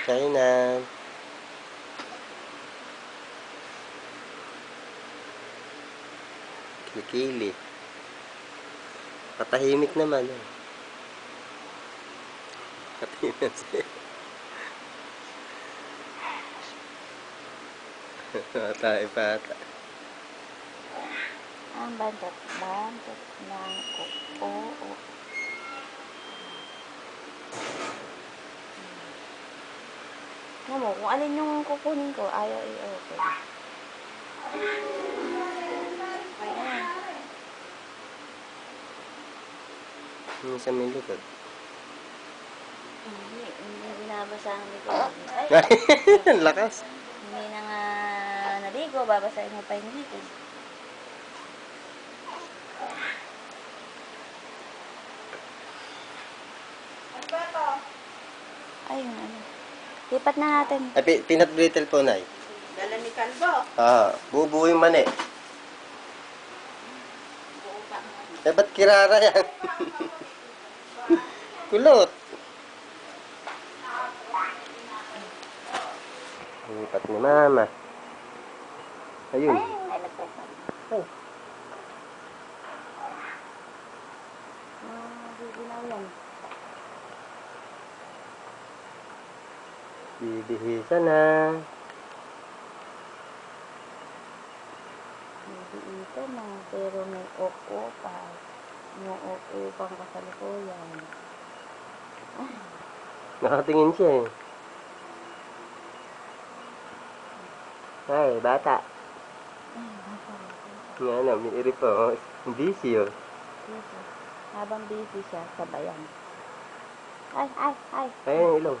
China. Kilikili. Patahimik naman. Patahimik siya. Tayo pata. Ang bantot ng kuko. Mo, kung alin yung kukunin ko, ayaw i-open. Yung sa may likod. Hindi binabasa ang likod. Ang lakas. Hindi na nga naligo, babasahin mo pa yung likod. Ano ba ito? Ayun, ano. Lipat na natin. Ay, peanut brittle po, Nay. Dala ni Calvo. Bubuo yung mani. Eh, ba't kirara yan? Kulot. Lipat ni Mama. Ayun. Ay, nagpapal. Ay. Bibinaw yan. Bibihisa na. Ito na, pero may opo pa. Yung opo pang kasalukuyan. Nakatingin siya eh. Ay, bata. Nga na, may iri po. Busy oh. Busy. Habang busy siya, sabayan. Ay. Ayun yung ilong.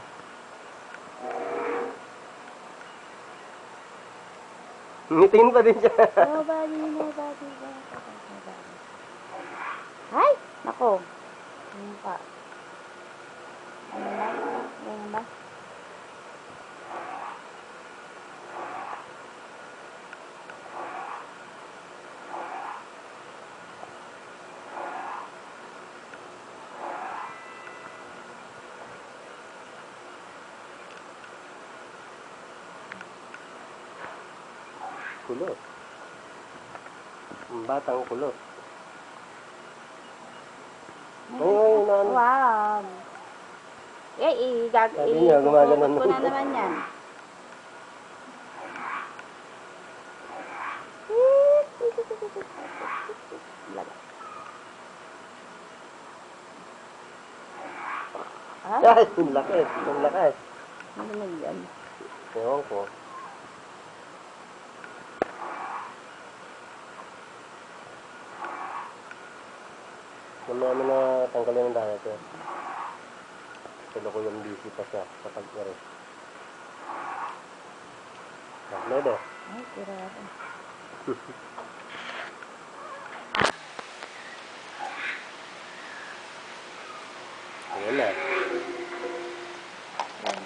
Ngitingin pa din siya. Nobody. Ay! Nako. Ano pa? Ano ba? Kulot. Ang batang kulot. Ayun, ano. Wow. Sabi niya, gumagano ko na naman yan. Ay, ang lakas. Ang lakas. Ano na yan? Ewan ko. Mamaya mo na tanggalin ang dahil ito. Tulo ko yung busy pa siya sa pag-iri. Lede. Ay, tira.